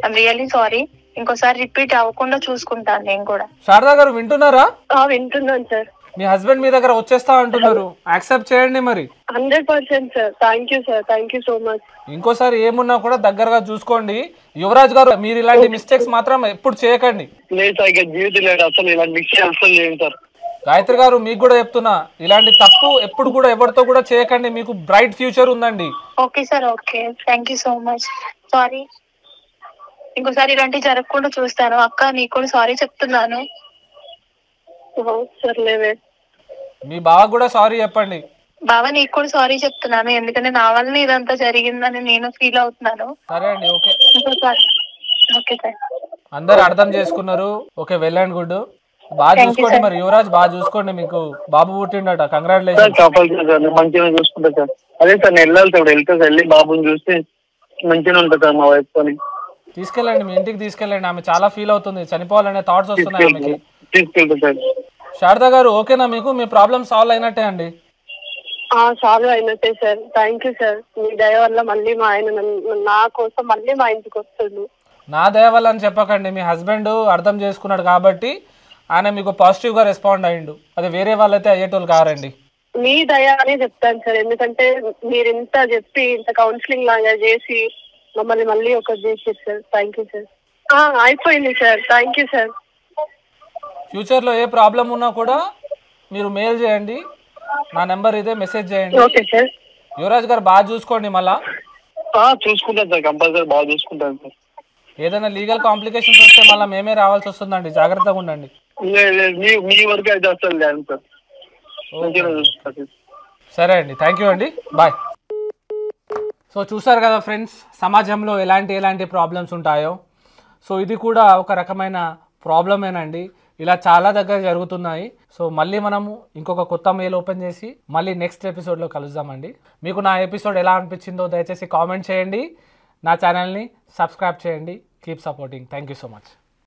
I'm really sorry. ఇంకోసారి రిపీట్ అవ్వకుండా చూసుకుంటాను నేను కూడా. శారదా గారు వింటున్నారా? వింటున్నాను సార్. మీ హస్బెండ్ మీ దగ్గర వచ్చేస్తా అంటున్నారు, యాక్సెప్ట్ చేయండి మరి. 100% sir. Thank you sir, thank you so much. ఇంకోసారి ఏమున్నా కూడా దగ్గరగా చూసుకోండి. యువరాజ్ గారు, మీరు ఇలాంటి మిస్టేక్స్ మాత్రం ఎప్పుడు చేయకండి. లేదు సార్, ఇక జీవితం లేదు అసలు, ఇలాంటి మిస్టేక్ అసలు లేదు సార్. గాయత్రి గారు, మీకు కూడా చెప్తున్నా, ఇలాంటి తప్పు ఎప్పుడు కూడా ఎవరితో కూడా చేయకండి. మీకు బ్రైట్ ఫ్యూచర్ ఉందండి. Okay sir, okay. Thank you so much. Sorry, ఇంకోసారి ఇలాంటివి జరగకుండా చూస్తాను. అక్క, నీకు కూడా సారీ చెప్తున్నాను. సర్లేవే. మీ బావ కూడా సారీ చెప్పండి. బావా, నీకు కూడా సారీ చెప్తున్నాను, ఎందుకంటే నా వల్ల ఇదంతా జరిగిందని నేను ఫీల్ అవుతున్నాను. సరే అండి, ఓకే. Okay sir. అందరు అర్థం చేసుకున్నారు. Okay, well and good. బాగా చూసుకోండి మరి. యువరాజ్ బాగా చూసుకోండి, మీకు బాబు పుట్టిండట. కంగ్రాచులేషన్. మంచిగా చూసుకుంటా సార్. అదే సార్, నేను వెళ్ళాలి సార్. వెళ్తే వెళ్ళి బాబుని చూస్తే మంచిగా ఉంటుంది సార్. మా వైఫ్ తోని తీసుకెళ్ళండి, మీ ఇంటికి తీసుకెళ్ళండి. ఆమె చాలా ఫీల్ అవుతుంది, చనిపోవాలనే థాట్స్ వస్తున్నాయి ఆమెకి. తీసుకెళ్తా సార్. శారదా గారు, ఓకేనా మీకు? మీ ప్రాబ్లమ్ సాల్వ్ అయినట్టే అండి? సాల్వ్ అయినట్టే సార్. Thank you sir. మీ దయ వల్ల మళ్ళీ మా ఆయన నా కోసం మళ్ళీ మా ఇంటికి వస్తుంది. నా దయ వల్ల అని చెప్పకండి. మీ హస్బెండ్ అర్థం చేసుకున్నాడు కాబట్టి ఆయన మీకు పాజిటివ్ గా రెస్పాండ్ అయ్యిండు. అది వేరే వాళ్ళైతే అయ్యేటోళ్ళు కారండి. మీ దయ అనే చెప్తాను సార్, ఎందుకంటే మీరు ఇంత చెప్పి ఇంత కౌన్సిలింగ్ లాగా చేసి మమ్మల్ని మళ్ళీ ఒకటి చేసేది సార్. Thank you sir. అయిపోయింది sir. Thank you sir. Future లో ఏ ప్రాబ్లం ఉన్నా కూడా మీరు మెయిల్ చేయండి, నా నెంబర్ ఇదే, మెసేజ్ చేయండి. Okay sir. యువరాజ్ గారు బాగా చూసుకోండి. మళ్ళా చూసుకుంటాను సార్, కంపల్సరీ బాగా చూసుకుంటాను సార్. ఏదైనా లీగల్ కాంప్లికేషన్స్ వస్తే మళ్ళీ మేమే రావాల్సి వస్తుందండి, జాగ్రత్తగా ఉండండి. మీ వరకు అయితే అసలు లేదు సార్. సరే అండి, థ్యాంక్ యూ అండి, బాయ్. సో చూసారు కదా ఫ్రెండ్స్, సమాజంలో ఎలాంటి ప్రాబ్లమ్స్ ఉంటాయో. సో ఇది కూడా ఒక రకమైన ప్రాబ్లమేనండి. ఇలా చాలా దగ్గర జరుగుతున్నాయి. సో మళ్ళీ మనము ఇంకొక కొత్త మెయిల్ ఓపెన్ చేసి మళ్ళీ నెక్స్ట్ ఎపిసోడ్లో కలుద్దామండి. మీకు నా ఎపిసోడ్ ఎలా అనిపించిందో దయచేసి కామెంట్ చేయండి, నా ఛానల్ని సబ్స్క్రైబ్ చేయండి. Keep supporting. Thank you so much.